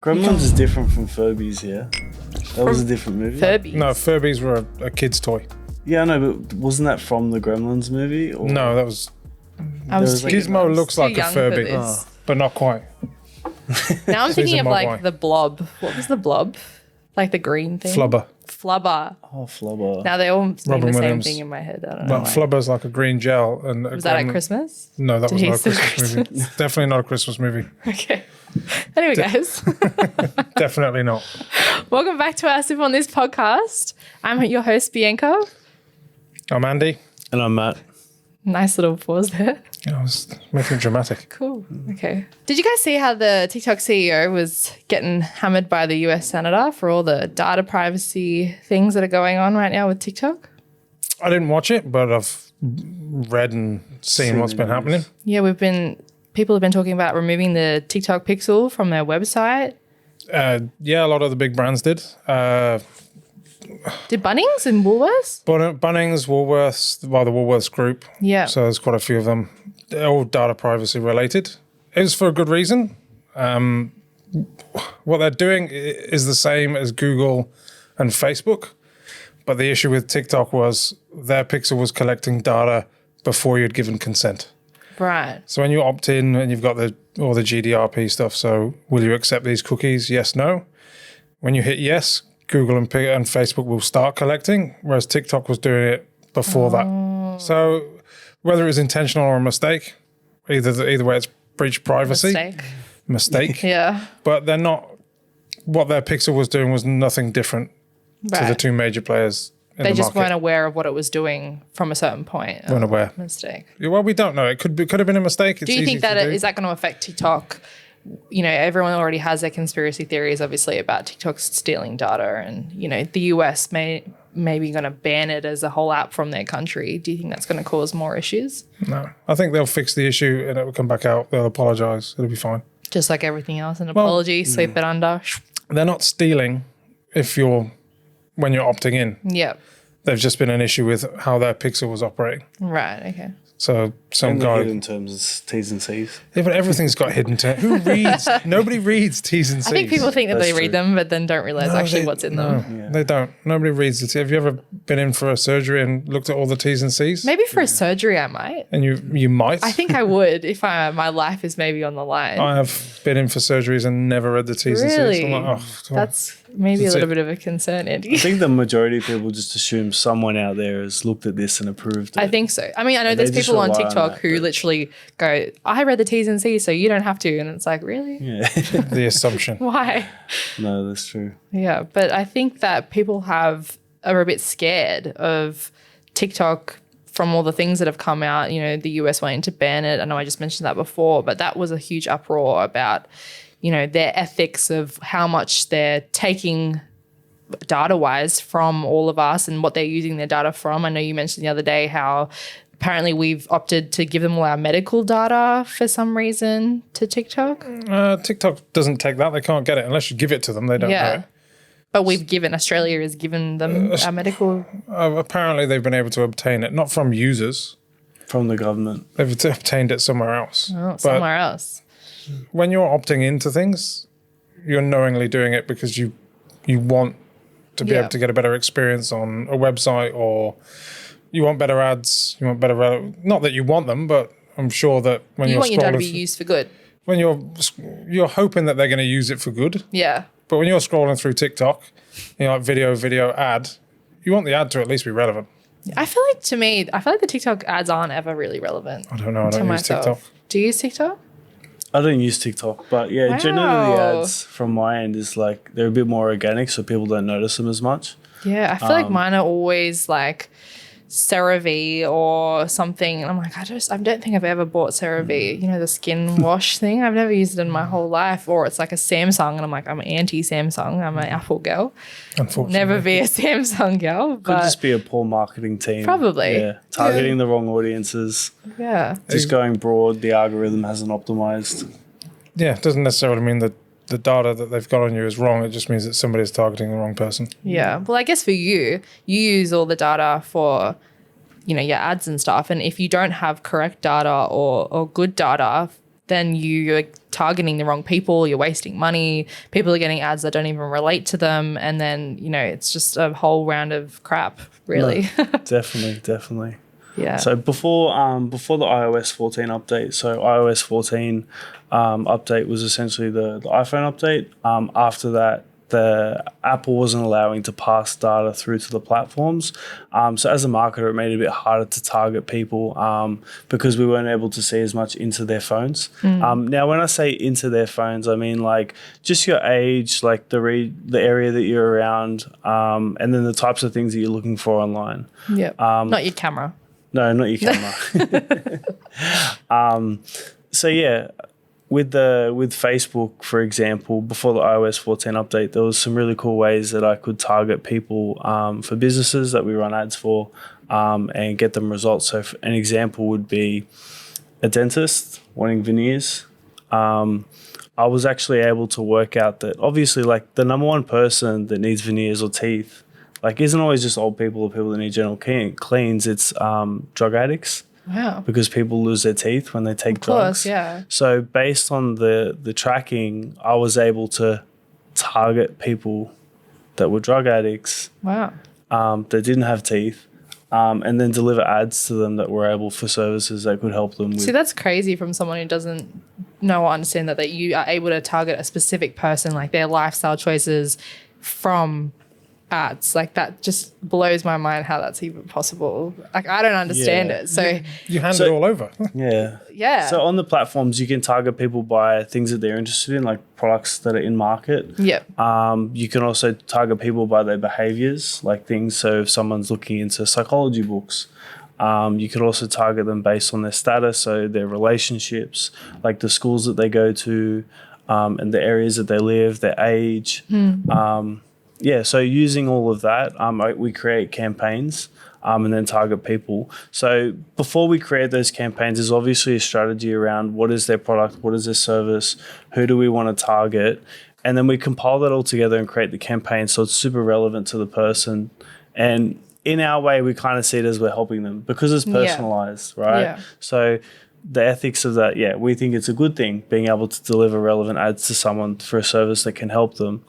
Gremlins is different from Furbies, yeah? That was a different movie. Furbies. No, Furbies were a kid's toy. Yeah, I know, but wasn't that from the Gremlins movie? Or? No, that was... I was There was thinking Gizmo I was looks too like a young for Furby. this. But not quite. Now I'm He's thinking a of Mogwai. like the blob. What was the blob? Like the green thing? Flubber. Flubber. Oh, Flubber. Now they all mean Robin the same Williams. thing in my head. I don't know But why. Flubber's like a green gel. And Was that at Christmas? No, that Did was he not a say Christmas movie. Christmas? Definitely not a Christmas movie. Okay. Anyway, guys, Definitely not. welcome back to our Sip on This podcast. I'm your host, Bianca. I'm Andy. And I'm Matt. Nice little pause there. I was making it dramatic. Cool. Okay. Did you guys see how the TikTok CEO was getting hammered by the US Senator for all the data privacy things that are going on right now with TikTok? I didn't watch it, but I've read and seen what's been happening. Yeah, people have been talking about removing the TikTok pixel from their website. Yeah, a lot of the big brands did. Did Bunnings and Woolworths? Bunnings, Woolworths, the Woolworths Group. Yeah. So there's quite a few of them. They're all data privacy related. It was for a good reason. What they're doing is the same as Google and Facebook. But the issue with TikTok was their pixel was collecting data before you'd given consent. Right. So when you opt in and you've got all the GDRP stuff, so will you accept these cookies? Yes, no. When you hit yes, Google and Facebook will start collecting, whereas TikTok was doing it before that. So whether it was intentional or a mistake, either way, it's breached privacy. Mistake. Yeah. But they're not. What their pixel was doing was nothing different to the two major players. They just weren't aware of what it was doing from a certain point. Weren't aware. Mistake. Well, we don't know. It could have been a mistake. Do you think that is that going to affect TikTok? You know, everyone already has their conspiracy theories, obviously, about TikTok stealing data, and you know, the US may be going to ban it as a whole app from their country. Do you think that's going to cause more issues? No, I think they'll fix the issue and it will come back out. They'll apologise. It'll be fine. Just like everything else, an apology, sweep it under. They're not stealing when you're opting in. Yep. There's just been an issue with how their pixel was operating. Right. Okay. So some And the guy. hidden terms is T's and C's. Yeah, but everything's got hidden terms. Who reads? Nobody reads T's and C's. I think people think that That's they read true. them, but then don't realize actually what's in them. No, they don't. Nobody reads it. Have you ever been in for a surgery and looked at all the T's and C's? Maybe for a surgery, I might. And you might. I think I would if my life is maybe on the line. I have been in for surgeries and never read the T's and C's. Really? I'm like, oh, That's maybe That's a little it. bit of a concern, Andy. I think the majority of people just assume someone out there has looked at this and approved it. I think so. I mean, I know And there's they just people on rely on TikTok that, who but- literally go, I read the T's and C's, so you don't have to. And it's like, really? Yeah. the assumption. Why? No, that's true. Yeah. But I think that people are a bit scared of TikTok from all the things that have come out, you know, the US wanting to ban it. I know I just mentioned that before, but that was a huge uproar about, you know, their ethics of how much they're taking data-wise from all of us and what they're using their data from. I know you mentioned the other day how apparently we've opted to give them all our medical data for some reason to TikTok. TikTok doesn't take that. They can't get it unless you give it to them. They don't know it. But Australia has given them our medical. Apparently, they've been able to obtain it, not from users. From the government. They've obtained it somewhere else. Oh, But somewhere else. when you're opting into things, you're knowingly doing it because you want to be Yeah. able to get a better experience on a website, or you want better ads. You want better. Not that you want them, but I'm sure that when You you're want your data to scrolling, be used for good. when you're hoping that they're going to use it for good. Yeah. But when you're scrolling through TikTok, you know, like video, ad, you want the ad to at least be relevant. I feel like the TikTok ads aren't ever really relevant. I don't know. I to don't use myself. TikTok. Do you use TikTok? I don't use TikTok, but yeah, generally the Wow. ads from my end is like they're a bit more organic, so people don't notice them as much. Yeah, I feel like mine are always like CeraVe or something. And I'm like, I don't think I've ever bought CeraVe. You know, the skin wash thing. I've never used it in my whole life. Or it's like a Samsung, and I'm like, I'm anti-Samsung. I'm an Apple girl. Unfortunately, Never be a Samsung girl. Could But just be a poor marketing team. Probably. Yeah. Targeting the wrong audiences. yeah, Just going broad, the algorithm hasn't optimized. yeah, it doesn't necessarily mean that the data that they've got on you is wrong. It just means that somebody's targeting the wrong person. yeah. Well, I guess for you use all the data for, you know, your ads and stuff. And if you don't have correct data or good data, then you're targeting the wrong people, you're wasting money, people are getting ads that don't even relate to them, and then, you know, it's just a whole round of crap, really. No, definitely. Yeah. So before the iOS 14 update, so iOS 14 update was essentially the iPhone update. After that, the Apple wasn't allowing to pass data through to the platforms. So as a marketer, it made it a bit harder to target people because we weren't able to see as much into their phones. Now, when I say into their phones, I mean like just your age, like the area that you're around, and then the types of things that you're looking for online. Yeah. Not your camera. No, not your camera. So yeah, with Facebook, for example, before the iOS 14 update, there was some really cool ways that I could target people for businesses that we run ads for and get them results. So an example would be a dentist wanting veneers. I was actually able to work out that obviously like the number one person that needs veneers or teeth like isn't always just old people or people that need general cleans. It's drug addicts. Wow. Because people lose their teeth when they take drugs. Yeah. So based on the tracking, I was able to target people that were drug addicts. Wow. That didn't have teeth, and then deliver ads to them that were able for services that could help them with. See, that's crazy from someone who doesn't know or understand that you are able to target a specific person, like their lifestyle choices from ads. Like that just blows my mind how that's even possible. Like I don't understand it. So You hand it all over. Yeah. yeah. So on the platforms, you can target people by things that they're interested in, like products that are in market. Yep. You can also target people by their behaviors, like things. So if someone's looking into psychology books, you could also target them based on their status, so their relationships, like the schools that they go to, and the areas that they live, their age. Yeah, so using all of that, we create campaigns and then target people. So before we create those campaigns, there's obviously a strategy around what is their product, what is their service, who do we want to target, and then we compile that all together and create the campaign so it's super relevant to the person. And in our way, we kind of see it as we're helping them because it's personalized, right? Yeah. So the ethics of that, we think it's a good thing, being able to deliver relevant ads to someone for a service that can help them.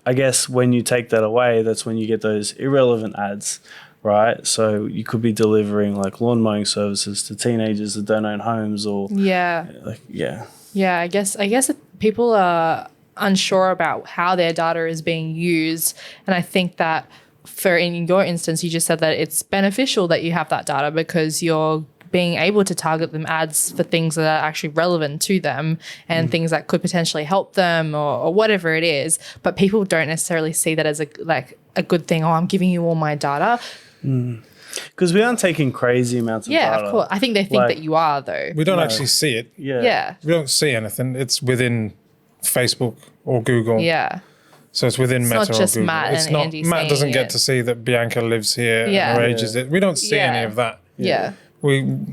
I guess when you take that away, that's when you get those irrelevant ads, right? So you could be delivering like lawn mowing services to teenagers that don't own homes or Yeah, I guess if people are unsure about how their data is being used, and I think that in your instance, you just said that it's beneficial that you have that data because you're being able to target them ads for things that are actually relevant to them and things that could potentially help them or whatever it is. But people don't necessarily see that as a good thing. Oh, I'm giving you all my data. Because we aren't taking crazy amounts of data. Yeah, of course. I think they think that you are, though. We don't actually see it. Yeah. We don't see anything. It's within Facebook or Google. Yeah. So it's within Meta not just or Google. Matt It's and not Andy Matt saying doesn't get it. to see that Bianca lives here Yeah. and her age is it. We don't see any of that. Yeah. We You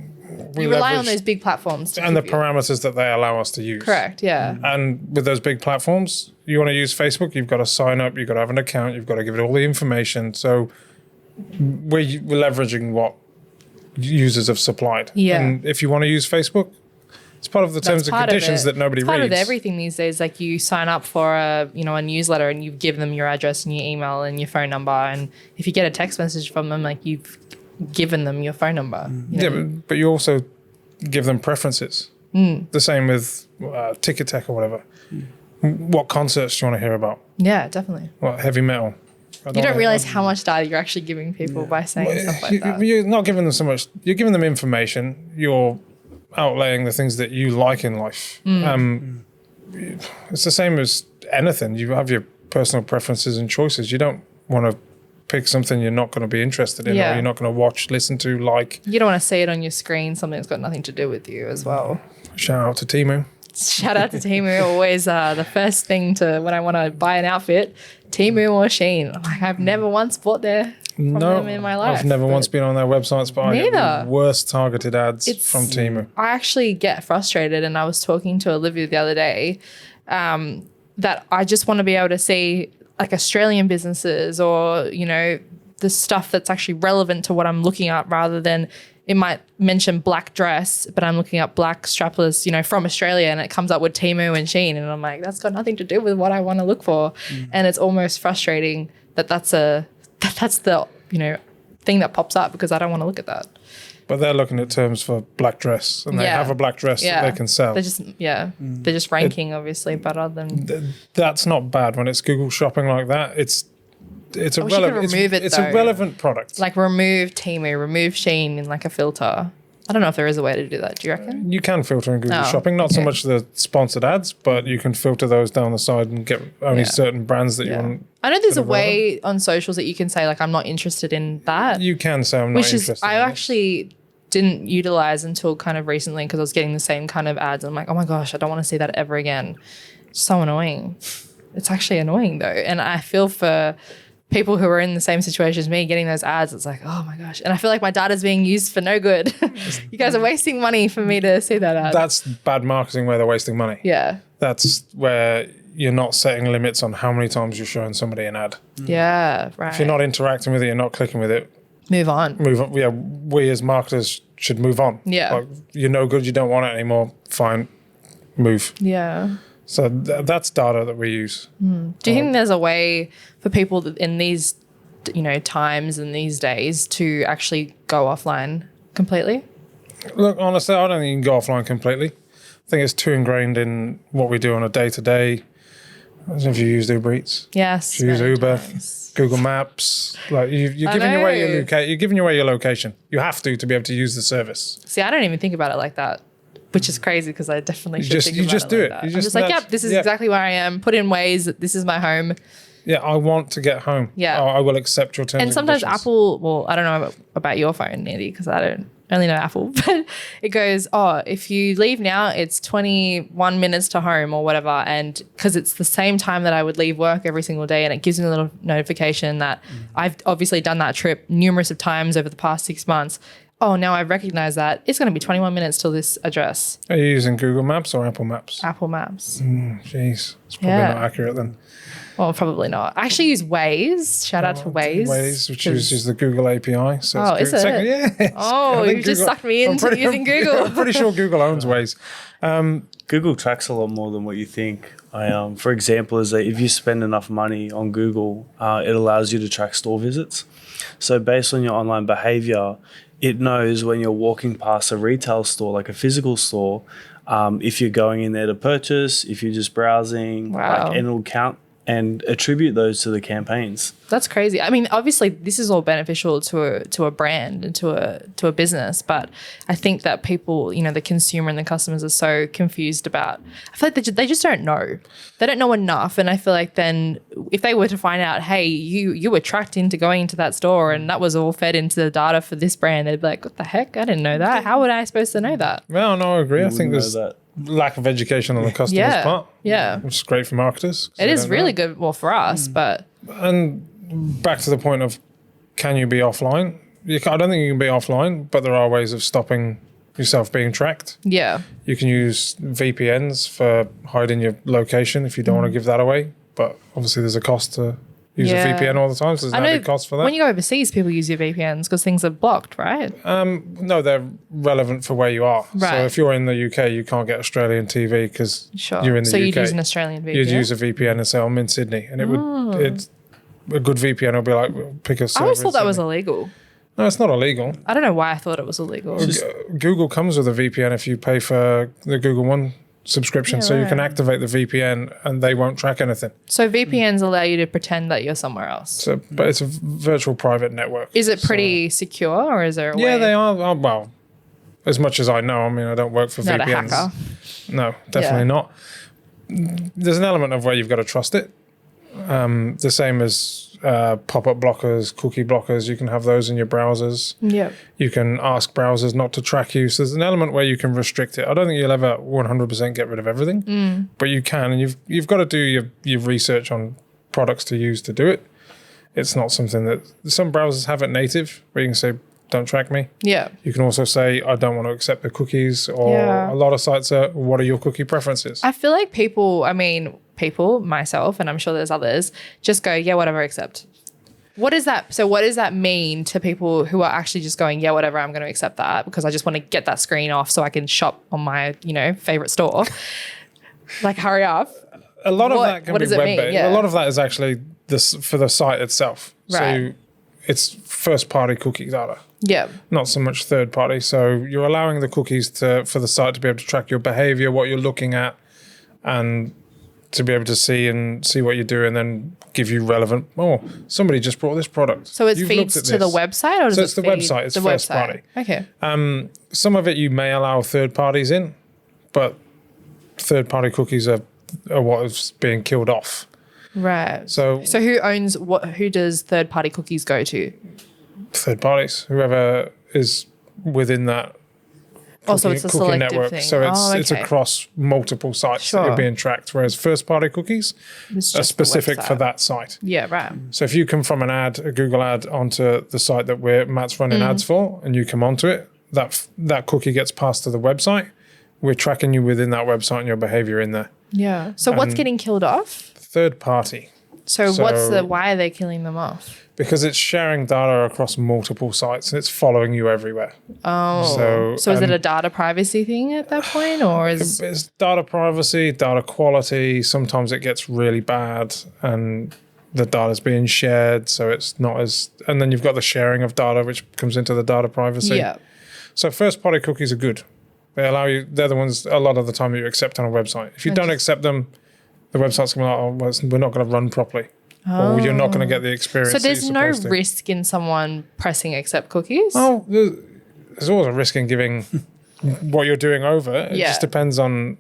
rely on leverage- those big platforms to and the give you- parameters that they allow us to use. Correct, yeah. And with those big platforms, you want to use Facebook, you've got to sign up, you've got to have an account, you've got to give it all the information. So we're leveraging what users have supplied. Yeah. And if you want to use Facebook, it's part of the terms and part of conditions it. that nobody It's part reads. of everything these days. Like you sign up for a newsletter and you give them your address and your email and your phone number. And if you get a text message from them, like you've given them your phone number. Yeah, but you also give them preferences. The same with Ticket Tech or whatever. What concerts do you want to hear about? Yeah, definitely. What, heavy metal? You don't realize how much data you're actually giving people by saying stuff like that. You're not giving them so much. You're giving them information. You're outlaying the things that you like in life. It's the same as anything. You have your personal preferences and choices. You don't want to pick something you're not going to be interested in or you're not going to watch, listen to, like. You don't want to see it on your screen, something that's got nothing to do with you as well. Shout out to Temu. Shout out to Temu, always the first thing to when I want to buy an outfit, Temu or Shein. Like, I've never once bought there from them in my life. I've never once been on their websites, but I get Neither. the worst targeted ads from Temu. I actually get frustrated, and I was talking to Olivia the other day that I just want to be able to see like Australian businesses or, the stuff that's actually relevant to what I'm looking at rather than it might mention black dress, but I'm looking up black strapless, from Australia, and it comes up with Temu and Shein, and I'm like, that's got nothing to do with what I want to look for. And it's almost frustrating that's the thing that pops up, because I don't want to look at that. But they're looking at terms for black dress, and they have a black dress that they can sell. They're just ranking obviously better than. That's not bad when it's Google Shopping like that. It's a relevant product. Like remove Temu, remove Shein in like a filter. I don't know if there is a way to do that. Do you reckon? You can filter in Google Shopping, not so much the sponsored ads, but you can filter those down the side and get only certain brands that you want. I know there's a way on socials that you can say, like, I'm not interested in that. You can say I'm not interested. I actually didn't utilize until kind of recently, because I was getting the same kind of ads. I'm like, oh my gosh, I don't want to see that ever again. It's so annoying. It's actually annoying though. And I feel for people who are in the same situation as me getting those ads. It's like, oh my gosh. And I feel like my data's being used for no good. You guys are wasting money for me to see that ad. That's bad marketing where they're wasting money. Yeah. That's where you're not setting limits on how many times you're showing somebody an ad. Yeah, right. If you're not interacting with it, you're not clicking with it. Move on. Yeah, we as marketers should move on. Yeah. Like, you're no good, you don't want it anymore. Fine, move. Yeah. So that's data that we use. Do you think there's a way for people in these, times and these days to actually go offline completely? Look, honestly, I don't think you can go offline completely. I think it's too ingrained in what we do on a day-to-day. I don't know if you use Uber Eats. Yes. You use Uber, Google Maps. Like you're giving away your location. You have to be able to use the service. See, I don't even think about it like that, which is crazy, because I definitely should think about it like that. I'm just like, yep, this is exactly where I am. Put in Waze. This is my home. Yeah, I want to get home. Yeah. I will accept your terms and sometimes conditions. Apple, well, I don't know about your phone, Andy, because I only know Apple, but it goes, if you leave now, it's 21 minutes to home or whatever. And because it's the same time that I would leave work every single day, and it gives me a little notification that I've obviously done that trip numerous of times over the past 6 months. Oh, now I've recognized that it's going to be 21 minutes till this address. Are you using Google Maps or Apple Maps? Apple Maps. Jeez, it's probably not accurate then. Well, probably not. I actually use Waze. Shout out to Waze. Waze, which uses the Google API. So is it? Yeah. Oh, you just sucked me into using Google. I'm pretty sure Google owns Waze. Google tracks a lot more than what you think. For example, is that if you spend enough money on Google, it allows you to track store visits. So based on your online behavior, it knows when you're walking past a retail store, like a physical store, if you're going in there to purchase, if you're just browsing, and it'll count and attribute those to the campaigns. That's crazy. I mean, obviously, this is all beneficial to a brand and to a business, but I think that people, the consumer and the customers are so confused about. I feel like they just don't know. They don't know enough, and I feel like then if they were to find out, hey, you were tracked into going into that store and that was all fed into the data for this brand, they'd be like, what the heck? I didn't know that. How would I supposed to know that? Well, no, I agree. I think there's lack of education on the customer's part. Yeah. Which is great for marketers. It is really good, for us, but... And back to the point of, can you be offline? I don't think you can be offline, but there are ways of stopping yourself being tracked. Yeah. You can use VPNs for hiding your location if you don't want to give that away, but obviously there's a cost to use a VPN all the time, so there's an added cost for that. When you go overseas, people use your VPNs because things are blocked, right? No, they're relevant for where you are. Right. So if you're in the UK, you can't get Australian TV because you're in the UK. So you'd use an Australian VPN? You'd use a VPN and say, I'm in Sydney. And it's a good VPN will be like, pick a server. I always thought that was illegal. No, it's not illegal. I don't know why I thought it was illegal. Google comes with a VPN if you pay for the Google One subscription, so you can activate the VPN and they won't track anything. So VPNs allow you to pretend that you're somewhere else. But it's a virtual private network. Is it pretty secure, or is there a way? Yeah, they are. Well, as much as I know, I mean, I don't work for Not VPNs. a hacker. No, definitely not. There's an element of where you've got to trust it. The same as pop-up blockers, cookie blockers. You can have those in your browsers. Yeah. You can ask browsers not to track you. So there's an element where you can restrict it. I don't think you'll ever 100% get rid of everything, but you can, and you've got to do your research on products to use to do it. It's not something that some browsers have it native, where you can say, don't track me. Yeah. You can also say, I don't want to accept the cookies, or a lot of sites are, what are your cookie preferences? I feel like people, myself, and I'm sure there's others, just go, yeah, whatever, accept. What is that? So what does that mean to people who are actually just going, yeah, whatever, I'm going to accept that because I just want to get that screen off so I can shop on my, favorite store. Like, hurry up. A lot of that can be web-based. Yeah. A lot of that is actually for the site itself. Right. So it's first-party cookie data. Yeah. Not so much third-party. So you're allowing the cookies for the site to be able to track your behavior, what you're looking at, and to be able to see what you do and then give you relevant, somebody just brought this product. So it feeds to the website or does it's the feed website, it's the first website? party. Okay. Some of it you may allow third parties in, but third party cookies are what is being killed off. Right. So who owns what? Who does third party cookies go to? Third parties, whoever is within that So it's a selective network. thing. So it's okay. across multiple sites that Sure. are being tracked, whereas first party cookies It's are just the specific for website. that site. Yeah, right. So if you come from a Google ad onto the site that Matt's running ads for, and you come onto it, that cookie gets passed to the website. We're tracking you within that website and your behavior in there. Yeah. So what's getting killed off? Third party. So why are they killing them off? Because it's sharing data across multiple sites and it's following you everywhere. Oh. So is it a data privacy thing at that point, or is it's data privacy, data quality? Sometimes it gets really bad and the data's being shared, so it's not as. And then you've got the sharing of data, which comes into the data privacy. yeah. So first party cookies are good. They allow you. They're the ones a lot of the time that you accept on a website. If you don't accept them, the website's going to be like, we're not going to run properly. Or you're not going to get the experience. So there's that no you're supposed to. risk in someone pressing accept cookies? Oh, there's always a risk in giving what you're doing over. It just depends on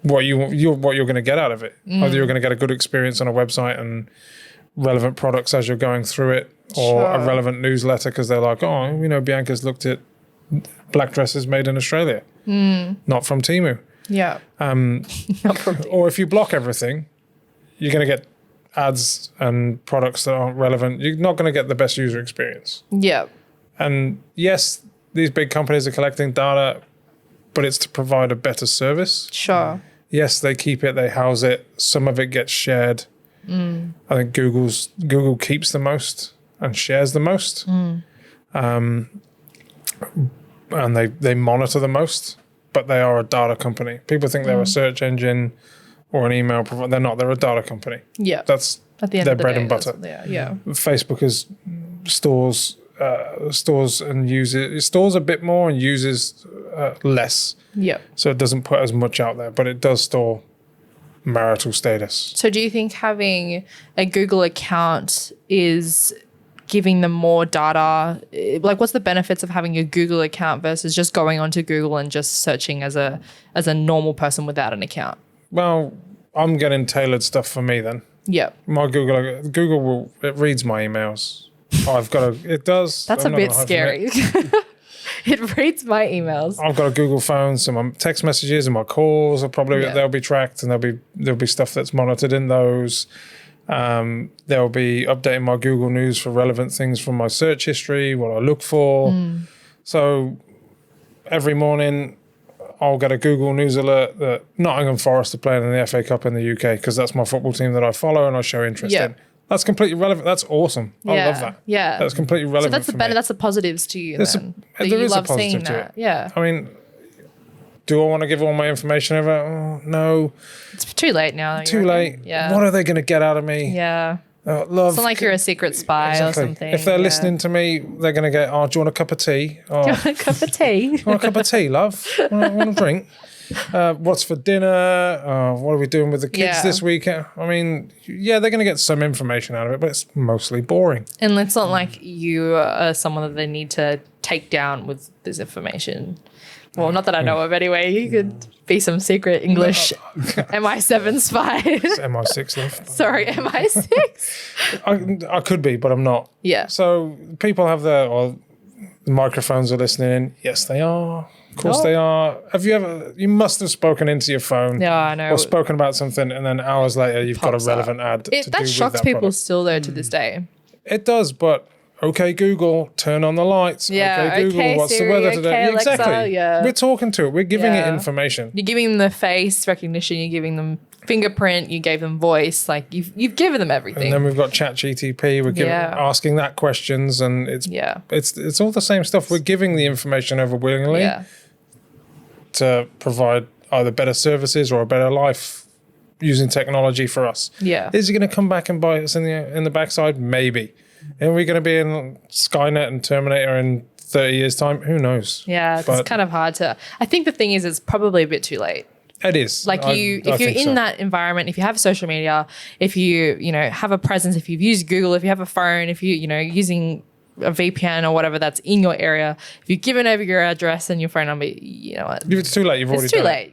what you're going to get out of it. Whether you're going to get a good experience on a website and relevant products as you're going through it, or a relevant newsletter because they're like, Bianca's looked at black dresses made in Australia, not from Temu. Yeah. Or if you block everything, you're going to get ads and products that aren't relevant. You're not going to get the best user experience. Yeah. And yes, these big companies are collecting data, but it's to provide a better service. Sure. Yes, they keep it, they house it. Some of it gets shared. I think Google keeps the most and shares the most. And they monitor the most, but they are a data company. People think they're a search engine or an email provider. They're not. They're a data company. Yeah. That's At the end their of the bread day, and butter. Yeah. Facebook is stores and uses stores a bit more and uses less. Yeah. So it doesn't put as much out there, but it does store marital status. So do you think having a Google account is giving them more data? Like, what's the benefits of having a Google account versus just going onto Google and just searching as a normal person without an account? Well, I'm getting tailored stuff for me then. Yeah. My Google it reads my emails. It does. That's I'm a not bit gonna hide from scary. It reads my emails. I've got a Google phone, so my text messages and my calls are probably they'll be tracked, and there'll be stuff that's monitored in those. They'll be updating my Google News for relevant things from my search history, what I look for. So every morning I'll get a Google News alert that Nottingham Forest are playing in the FA Cup in the UK because that's my football team that I follow and I show interest in. That's completely relevant. That's awesome. I love that. Yeah. That's completely relevant. So that's the positives to you then. That there you is a love positive seeing to that. it. Yeah. I mean, do I want to give all my information over? Oh, no. It's too late now. you Too reckon? late. Yeah. What are they going to get out of me? Yeah. Love. It's not like you're a secret spy or something. If they're yeah. listening to me, they're going to get, do you want a cup of tea? Oh, Do you want a cup of tea? want a cup of tea, love? Want a drink? What's for dinner? What are we doing with the kids this weekend? I mean, they're going to get some information out of it, but it's mostly boring. And it's not like you are someone that they need to take down with this information. Well, not that I know of anyway. You could be some secret English MI7 spy. It's MI6, love. Sorry, MI6? I could be, but I'm not. Yeah. So people have the microphones are listening in. Yes, they are. Of course they are. Have you must have spoken into your phone. Yeah, I know. Or spoken about something and then hours later you've got a relevant ad to do That with shocks that people product. still though to this day. It does, but okay, Google, turn on the lights. Yeah, okay, Google, okay, what's Siri, the weather today? okay, Alexa, Exactly. yeah. We're talking to it. We're giving it Yeah. information. You're giving them the face recognition. You're giving them fingerprint. You gave them voice. Like you've given them everything. And then we've got ChatGTP. We're asking that questions, and it's all the same stuff. We're giving the information over willingly to provide either better services or a better life using technology for us. Yeah. Is it going to come back and bite us in the backside? Maybe. Are we going to be in Skynet and Terminator in 30 years' time? Who knows? Yeah, it's kind of hard to. I think the thing is, it's probably a bit too late. It is. Like if you're in that environment, if you have social media, if you have a presence, if you've used Google, if you have a phone, if you using a VPN or whatever that's in your area, if you've given over your address and your phone number, you know what? It's too late. It's too late.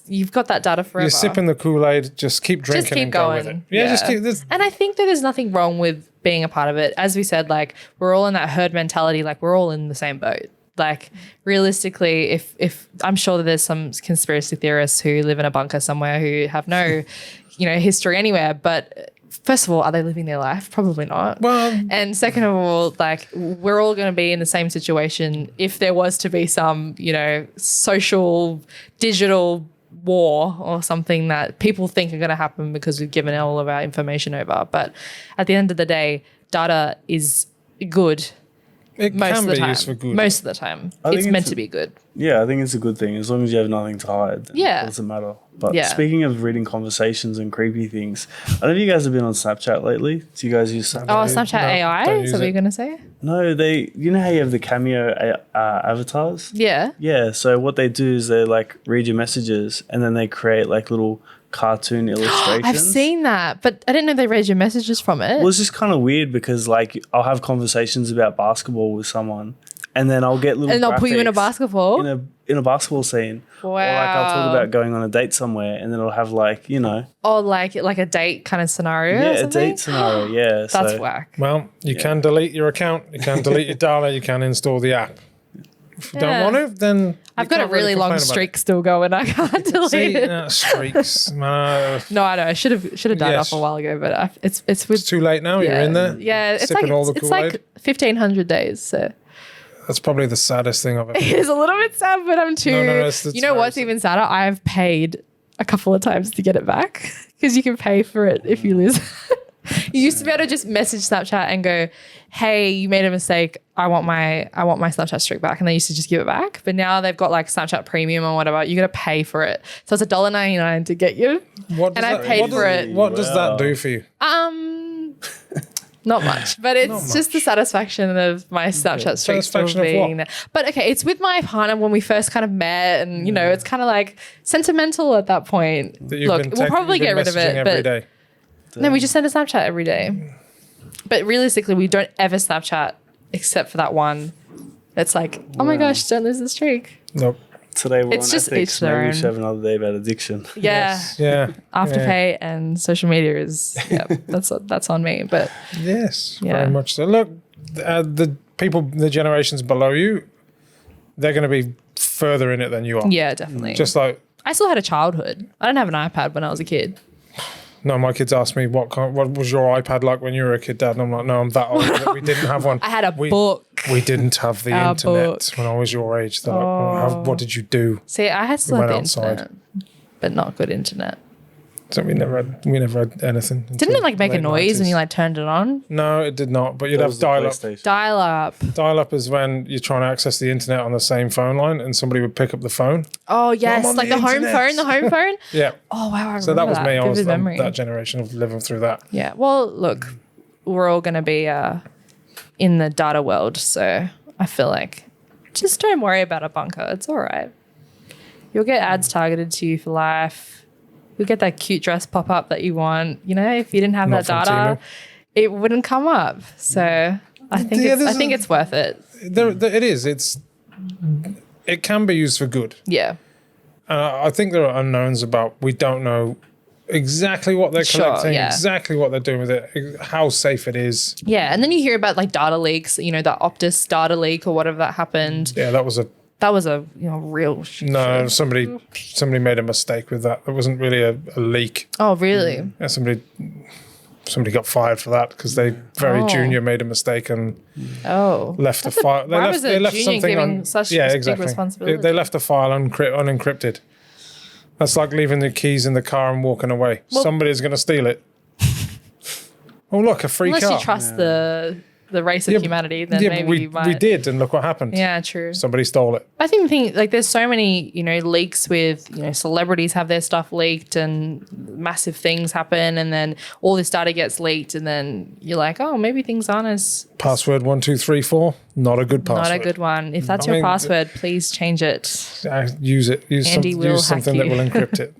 You've got that data forever. You're sipping the Kool-Aid. Just keep drinking Just keep and going. go with it. Yeah, just keep this. And I think that there's nothing wrong with being a part of it. As we said, like we're all in that herd mentality. Like we're all in the same boat. Like realistically, if I'm sure that there's some conspiracy theorists who live in a bunker somewhere who have no, history anywhere, but first of all, are they living their life? Probably not. Well, and second of all, like we're all going to be in the same situation if there was to be some, social, digital war or something that people think are going to happen because we've given all of our information over. But at the end of the day, data is good. It Most can of the be time. used for good. Most of the time. think It's meant to be good. Yeah, I think it's a good thing. As long as you have nothing to hide, then Yeah. it doesn't matter. But Yeah. speaking of reading conversations and creepy things, I don't know if you guys have been on Snapchat lately. Do you guys use Snapchat? Oh, Snapchat No, AI? don't Is use that what it. you're going to say? No, you know how you have the cameo avatars? Yeah. Yeah, so what they do is they like read your messages and then they create like little cartoon illustrations. I've seen that, but I didn't know they read your messages from it. Well, it's just kind of weird because like I'll have conversations about basketball with someone and then I'll get little and they'll put you in a graphics basketball? in a basketball scene. Wow. Or like I'll talk about going on a date somewhere and then it'll have like, Or like a date kind of scenario or yeah, a something? date scenario, yeah. That's so, whack. Well, you can delete your account. You can delete your data. You can install the app. If you Yeah. don't want to, then I've got a really long streak still going. I can't delete See, it. streaks. No, I know. I should have died Yes. off a while ago, but it's with It's too late now. You're in there. Yeah, it's sipping like all the it's Kool-Aid. like 1,500 days. So That's probably the saddest thing I've ever. it's a little bit sad, but I'm too. No, it's you know very what's sad. even sadder? I've paid a couple of times to get it back because you can pay for it if you lose. You used to be able to just message Snapchat and go, "Hey, you made a mistake. I want my Snapchat streak back," and they used to just give it back. But now they've got like Snapchat Premium or whatever. You got to pay for it, so it's $1.99 to get you. What does And I that- paid what for does- it. What does that do for you? Not much, but it's just the satisfaction of my Snapchat streak still Satisfaction of being what? there. But okay, it's with my partner when we first kind of met, and it's kind of like sentimental at that point. That you've Look, been we'll probably you've been get rid of messaging it, every but day. no, we just send a Snapchat every day. But realistically, we don't ever Snapchat except for that one. It's like, oh my gosh, don't lose the streak. Nope. Today we're It's on just ethics. each their Maybe we own. should have another day about addiction. Yeah, Yeah. Afterpay and social media is that's on me. But Yes. Yeah. Very much so. Look, the generations below you, they're going to be further in it than you are. yeah, definitely. Just like, I still had a childhood. I didn't have an iPad when I was a kid. no, my kids ask me what was your iPad like when you were a kid, Dad? And I'm like, no, I'm that old that we didn't have one. I had a we, book. We didn't have the Our internet book. when I was your age. They're like, well, what did you do? See, I had still had went the outside. internet, but not good internet. So we never had anything. Didn't until it like make a late noise when 90s. you like turned it on? No, it did not. But you'd That have was the dial-up. PlayStation. Dial up. Dial-up is when you're trying to access the internet on the same phone line, and somebody would pick up the phone. Oh yes, on like the the home internet. phone. The home phone. Yeah. Oh wow, I remember So that was me. I was Vivid memory. that generation of living through that. Yeah. Well, look, we're all going to be in the data world, so I feel like just don't worry about a bunker. It's all right. You'll get ads targeted to you for life. You'll get that cute dress pop up that you want. If you didn't have Not that from data, it wouldn't come up. So I think it's worth it. It is. It can be used for good. Yeah. I think there are unknowns about. We don't know exactly what they're Sure, collecting, yeah. exactly what they're doing with it, how safe it is. Yeah. And then you hear about like data leaks, the Optus data leak or whatever that happened. Yeah, that was a Real shit. no. Somebody made a mistake with that. It wasn't really a leak. Oh, really? Yeah, somebody somebody got fired for that because they junior made a mistake and left the file. They left something on such big responsibility. They left the file unencrypted. That's like leaving the keys in the car and walking away. Somebody's going to steal it. Oh, look, a free car. Unless you trust the race of humanity, then maybe you might. We did, and look what happened. Yeah, true. Somebody stole it. I think like there's so many, leaks with, celebrities have their stuff leaked and massive things happen, and then all this data gets leaked, and then you're like, oh, maybe things aren't as... Password 1234, not a good password. Not a good one. If that's your password, please change it. Use it. Use something that will encrypt it.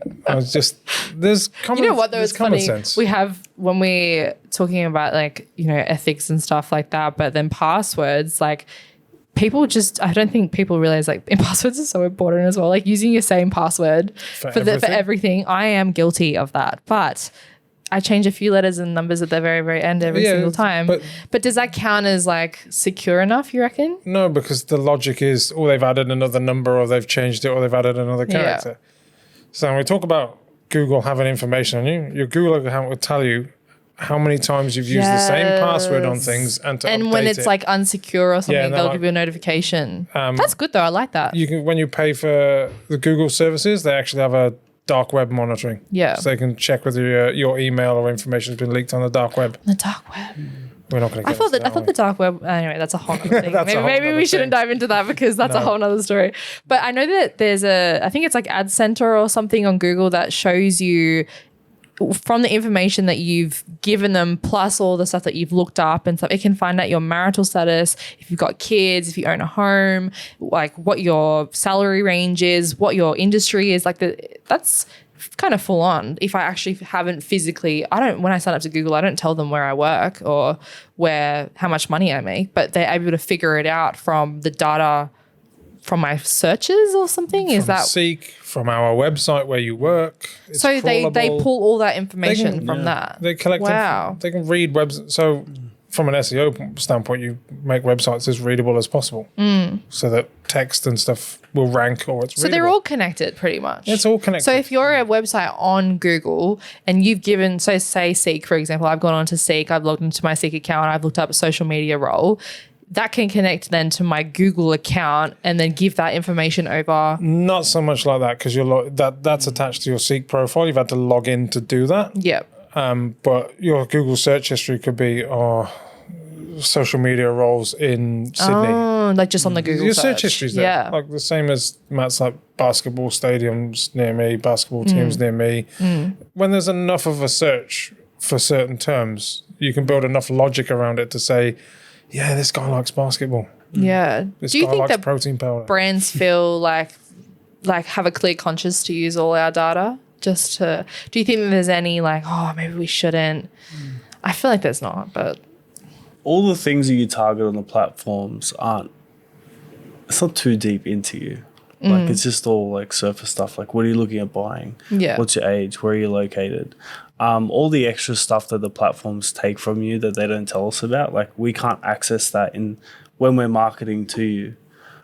There's common, you know what, though, it's funny. Sense. We have, when we're talking about like, ethics and stuff like that, but then passwords, like people just, I don't think people realize like passwords are so important as well. Like using your same password for everything. I am guilty of that, but I change a few letters and numbers at the very, very end every single time. But does that count as like secure enough, you reckon? No, because the logic is, they've added another number, or they've changed it, or they've added another character. Yeah. So when we talk about Google having information on you, your Google account will tell you how many times you've used the same password on things and when it's like unsecure or something, they'll give you a notification. That's good though. I like that. You can, when you pay for the Google services, they actually have a dark web monitoring. Yeah. So they can check whether your email or information has been leaked on the dark web. The dark web. We're not going to get into that. I thought the dark web, anyway, that's a whole other thing. maybe we shouldn't dive into that because that's a whole other story. But I know that there's I think it's like Ad Center or something on Google that shows you from the information that you've given them plus all the stuff that you've looked up and stuff, it can find out your marital status, if you've got kids, if you own a home, like what your salary range is, what your industry is. Like that's kind of full on. If I actually haven't physically, when I sign up to Google, I don't tell them where I work or how much money I make, but they're able to figure it out from the data from my searches or something. Is that Seek, from our website where you work? It's so they pull all that information from that. They collect. Wow. They can read webs. So from an SEO standpoint, you make websites as readable as possible, so that text and stuff will rank or it's readable. So they're all connected pretty much. It's all connected. So if you're a website on Google and you've given, so say Seek, for example, I've gone on to Seek, I've logged into my Seek account, I've looked up a social media role, that can connect then to my Google account and then give that information over. Not so much like that because that's attached to your Seek profile. You've had to log in to do that. Yep. But your Google search history could be social media roles in Sydney. Oh, like just on the Google your search history's there. Yeah. Like the same as Matt's like basketball stadiums near me, basketball teams near me. When there's enough of a search for certain terms, you can build enough logic around it to say, yeah, this guy likes basketball. Yeah. Do you think that protein powder brands feel like have a clear conscience to use all our data? Do you think that there's any like, maybe we shouldn't? I feel like there's not, but all the things that you target on the platforms it's not too deep into you. Like it's just all like surface stuff. Like what are you looking at buying? Yeah. What's your age? Where are you located? All the extra stuff that the platforms take from you that they don't tell us about, like we can't access that when we're marketing to you.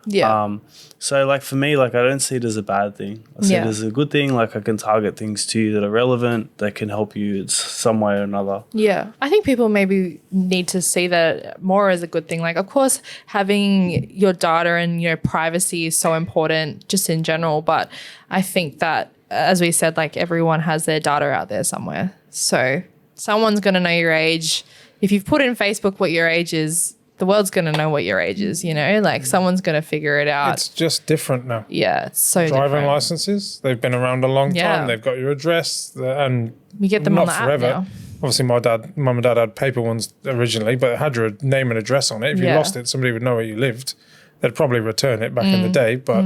Yeah. So like for me, like I don't see it as a bad thing. I see it as a good thing. Like I can target things to you that are relevant, that can help you some way or another. Yeah. I think people maybe need to see that more as a good thing. Like of course having your data and privacy is so important just in general, but I think that as we said, like everyone has their data out there somewhere. So someone's going to know your age. If you've put in Facebook what your age is, the world's going to know what your age is, like someone's going to figure it out. It's just different now. Yeah, it's so Driving licenses, they've been around a long time. They've got your address and you get them not on the forever. App now. Obviously, mum and dad had paper ones originally, but it had your name and address on it. If you lost it, somebody would know where you lived. They'd probably return it back in the day, but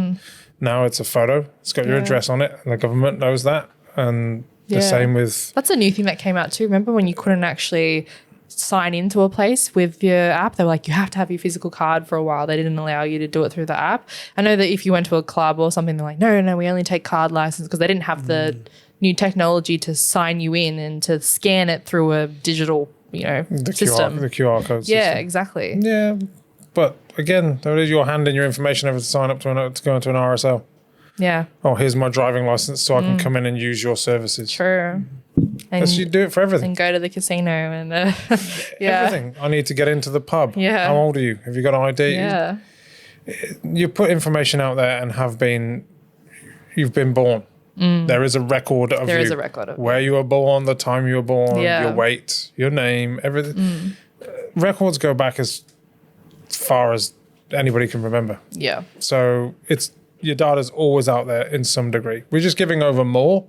now it's a photo. It's got your address on it and the government knows that. And the same with... That's a new thing that came out too. Remember when you couldn't actually sign into a place with your app? They were like, you have to have your physical card for a while. They didn't allow you to do it through the app. I know that if you went to a club or something, they're like, no, we only take card license because they didn't have the new technology to sign you in and to scan it through a digital, system. The QR code Yeah, system. exactly. Yeah, but again, there is your handing your information over to sign up to go into an RSL. Yeah. Oh, here's my driving license so I can come in and use your services. True. You do it for everything. And go to the casino and yeah. Everything. I need to get into the pub. Yeah. How old are you? Have you got an ID? Yeah. You put information out there and you've been born. There is a record of you. There is a record of where you were born, the time you were born, Yeah. your weight, your name, everything. Records go back as far as anybody can remember. Yeah. So your data's always out there in some degree. We're just giving over more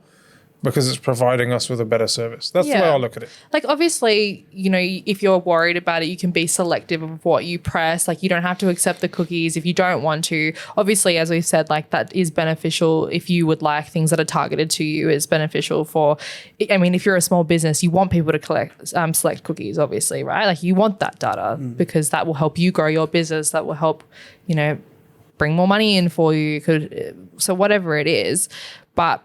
because it's providing us with a better service. That's the way Yeah. I look at it. Like, obviously, you know, if you're worried about it, you can be selective of what you press. Like, you don't have to accept the cookies if you don't want to. Obviously, as we've said, like, that is beneficial if you would like things that are targeted to you. It's beneficial for, I mean, if you're a small business, you want people to select cookies, obviously, right? Like, you want that data because that will help you grow your business. That will help, you know, bring more money in for you. So whatever it is. But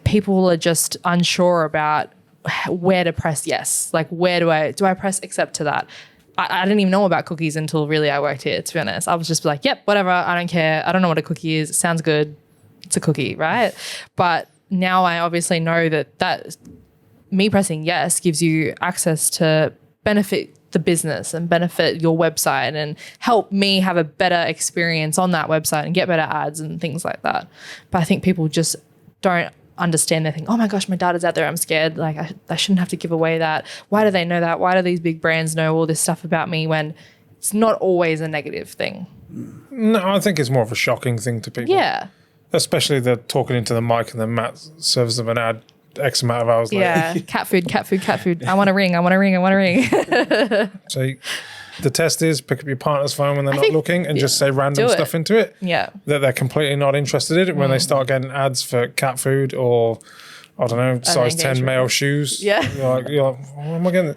people are just unsure about where to press yes. Like, where do I press accept to that? I didn't even know about cookies until really I worked here, to be honest. I was just like, yep, whatever. I don't care. I don't know what a cookie is. It sounds good. It's a cookie, right? But now I obviously know that me pressing yes gives you access to benefit the business and benefit your website and help me have a better experience on that website and get better ads and things like that. But I think people just don't understand. They think, oh my gosh, my data's out there. I'm scared. Like, I shouldn't have to give away that. Why do they know that? Why do these big brands know all this stuff about me when it's not always a negative thing? No, I think it's more of a shocking thing to people. Yeah. Especially they're talking into the mic and then Matt serves them an ad X amount of hours later. Yeah. cat food. I want a ring. So the test is pick up your partner's phone when they're not looking and just say random stuff into it. Yeah. That they're completely not interested in when they start getting ads for cat food or, I don't know, size 10 male shoes. Yeah. You're like, what am I getting?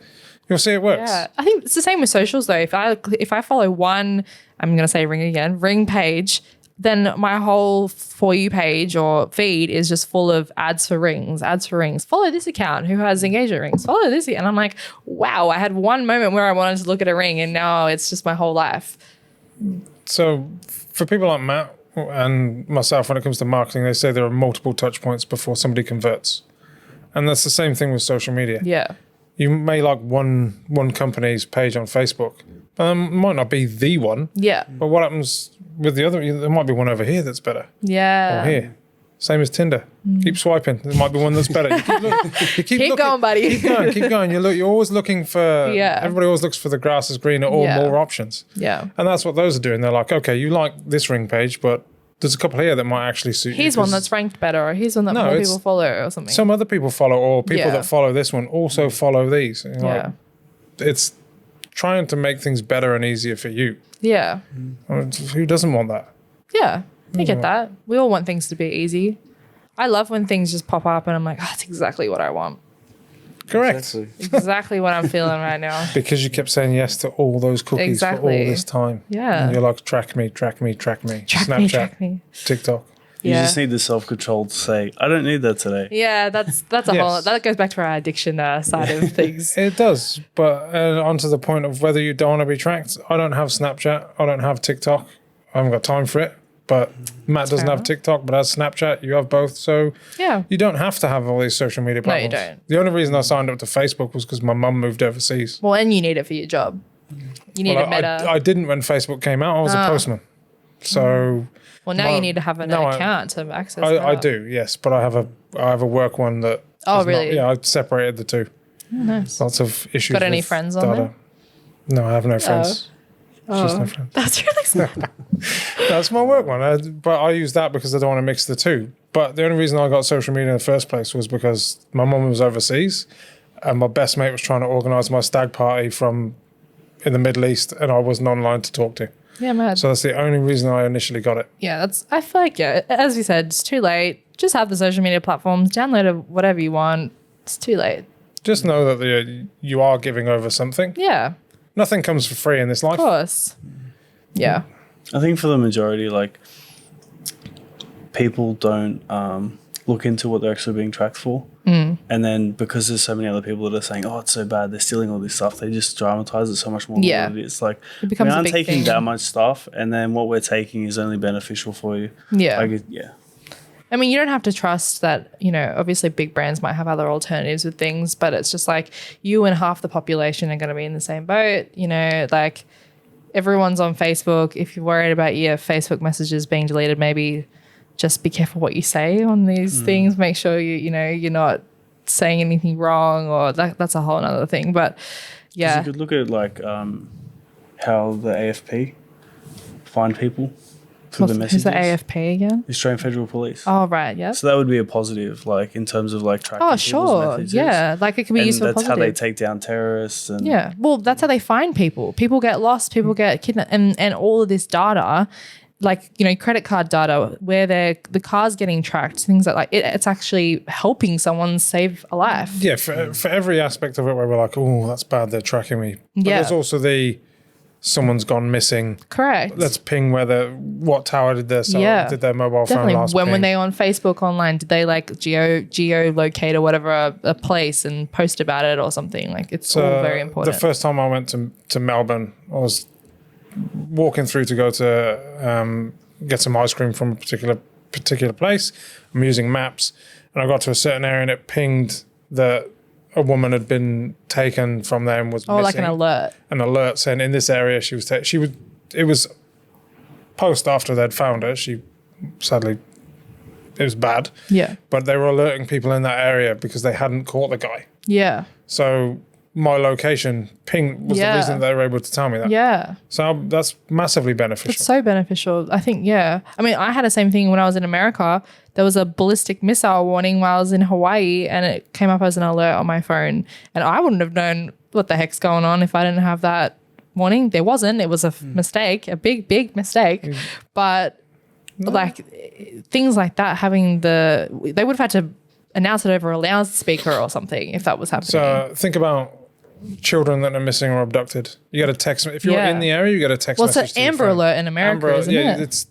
You'll see it works. Yeah. I think it's the same with socials though. If I follow one, I'm going to say ring page, then my whole For You page or feed is just full of ads for rings. Follow this account who has engagement rings. Follow this. And I'm like, wow, I had one moment where I wanted to look at a ring and now it's just my whole life. So for people like Matt and myself, when it comes to marketing, they say there are multiple touch points before somebody converts. And that's the same thing with social media. Yeah. You may like one company's page on Facebook, but it might not be the one. Yeah. But what happens with the other? There might be one over here that's better. Yeah. Or here. Same as Tinder. Keep swiping. There might be one that's better. You keep looking. Going, buddy. Keep going. You're always looking for. Yeah. Everybody always looks for the grass is greener or more options. Yeah. And that's what those are doing. They're like, okay, you like this ring page, but there's a couple here that might actually suit you. Here's one that's ranked better, or here's one that more people follow, or something. Some other people follow, or people that follow this one also follow these. And you're like, it's trying to make things better and easier for you. Yeah. Who doesn't want that? Yeah. I get that. We all want things to be easy. I love when things just pop up and I'm like, oh, that's exactly what I want. Correct. Exactly what I'm feeling right now. Because you kept saying yes to all those cookies for all this time. Yeah. And you're like, track me. Snapchat, TikTok. You just need the self-control to say, I don't need that today. Yeah, that's a whole, that goes back to our addiction side of things. It does. But onto the point of whether you don't want to be tracked, I don't have Snapchat. I don't have TikTok. I haven't got time for it. But Matt doesn't have TikTok, but has Snapchat. You have both. So you don't have to have all these social media platforms. No, you don't. The only reason I signed up to Facebook was because my mum moved overseas. Well, and you need it for your job. You need a Meta. I didn't when Facebook came out. I was a postman. So... Well, now you need to have an account to access it. I do, yes. But I have a work one that... Oh, really? I separated the two. Oh, nice. Lots of issues Got any with friends on data. there? No, I have no friends. Just no friends. That's really sad. That's my work one. But I use that because I don't want to mix the two. But the only reason I got social media in the first place was because my mum was overseas and my best mate was trying to organise my stag party in the Middle East and I wasn't online to talk to. Yeah, mad. So that's the only reason I initially got it. Yeah, I feel like, as we said, it's too late. Just have the social media platforms, download whatever you want. It's too late. Just know that you are giving over something. Yeah. Nothing comes for free in this life. Of course. Yeah. I think for the majority, like, people don't look into what they're actually being tracked for. And then because there's so many other people that are saying, oh, it's so bad, they're stealing all this stuff, they just dramatize it so much more than what it is. Like, we aren't taking that much stuff, and then what we're taking is only beneficial for you. Yeah. Like, I mean, you don't have to trust that, obviously big brands might have other alternatives with things, but it's just like you and half the population are going to be in the same boat, like everyone's on Facebook. If you're worried about your Facebook messages being deleted, maybe just be careful what you say on these things. Make sure you're not saying anything wrong, or that's a whole other thing. But yeah, you could look at like how the AFP find people for the messages. Who's the AFP again? The Australian Federal Police. Oh, right, yeah. So that would be a positive, like in terms of like tracking people's sure, messages. yeah, like it can be used for that's positive. how they take down terrorists. And yeah, well, that's how they find people. People get lost, people get kidnapped, and all of this data, like credit card data, where the car's getting tracked, things like it's actually helping someone save a life. Yeah, for every aspect of it where we're like, oh, that's bad, they're tracking me. But there's also someone's gone missing. Correct. Let's ping what tower did their mobile phone last When ping. were they on Facebook online? Did they like geolocate or whatever a place and post about it or something? Like it's all very important. The first time I went to Melbourne, I was walking through to go to get some ice cream from a particular place. I'm using maps, and I got to a certain area and it pinged that a woman had been taken from there and was missing. Like an alert. An alert saying in this area she was it was post after they'd found her. She sadly, it was bad. Yeah. But they were alerting people in that area because they hadn't caught the guy. Yeah. So my location ping was the reason they were able to tell me that. Yeah. So that's massively beneficial. It's so beneficial. I think, I mean, I had the same thing when I was in America. There was a ballistic missile warning while I was in Hawaii, and it came up as an alert on my phone. And I wouldn't have known what the heck's going on if I didn't have that warning. There wasn't. It was a mistake, a big, big mistake. But like things like that, they would have had to announce it over a loudspeaker or something if that was happening. So think about children that are missing or abducted. You get a text if you're in the area. You get a text. Well, it's message an Amber Alert in America, isn't it?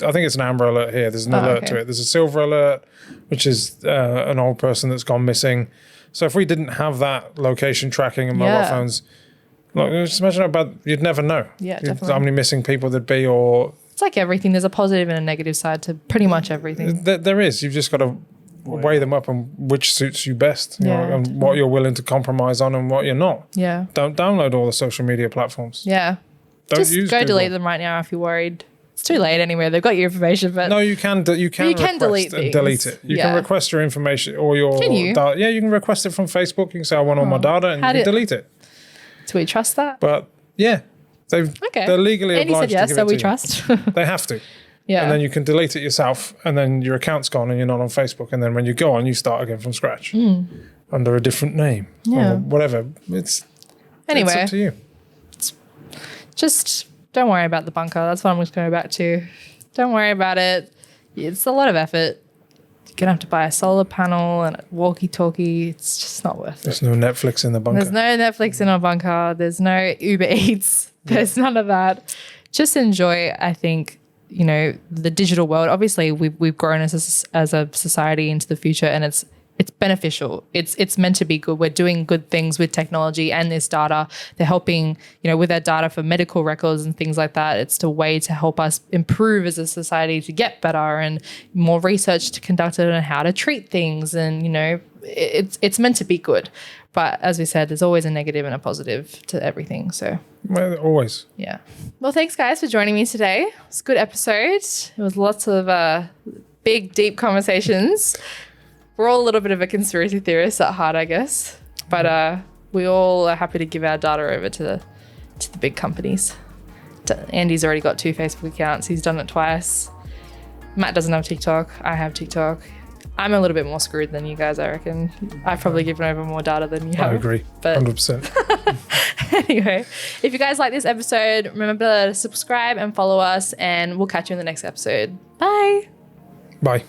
I think it's an Amber Alert here. There's an alert to it. There's a Silver Alert, which is an old person that's gone missing. So if we didn't have that location tracking and mobile phones, like just imagine how bad you'd never know. Yeah, definitely. How many missing people there'd be, or it's like everything. There's a positive and a negative side to pretty much everything. There is. You've just got to weigh them up and which suits you best, and what you're willing to compromise on and what you're not. Yeah. Don't download all the social media platforms. Yeah. Just go Google. delete them right now if you're worried. It's too late anyway. They've got your information, but no, you can delete it. You can request your information or your Can you? data. Yeah, you can request it from Facebook. You can say I want all my data, and you can delete it. Do we trust that? But yeah, they're legally Andy obliged said yes, to give so it we to trust. you. They have to. Yeah. And then you can delete it yourself, and then your account's gone and you're not on Facebook. And then when you go on, you start again from scratch under a different name or whatever. It's up to you. Just don't worry about the bunker. That's what I'm just going back to. Don't worry about it. It's a lot of effort. You're going to have to buy a solar panel and a walkie-talkie. It's just not worth it. There's no Netflix in the bunker. There's no Netflix in our bunker. There's no Uber Eats. There's none of that. Just enjoy, I think, the digital world. Obviously, we've grown as a society into the future, and it's beneficial. It's meant to be good. We're doing good things with technology and this data. They're helping, with our data for medical records and things like that. It's a way to help us improve as a society to get better, and more research to conduct on how to treat things. And, it's meant to be good. But as we said, there's always a negative and a positive to everything. So always. Yeah. Well, thanks guys for joining me today. It was a good episode. It was lots of big, deep conversations. We're all a little bit of a conspiracy theorist at heart, I guess. But we all are happy to give our data over to the big companies. Andy's already got 2 Facebook accounts. He's done it twice. Matt doesn't have TikTok. I have TikTok. I'm a little bit more screwed than you guys, I reckon. I've probably given over more data than you have. I agree, but 100%. Anyway, if you guys like this episode, remember to subscribe and follow us, and we'll catch you in the next episode. Bye. Bye.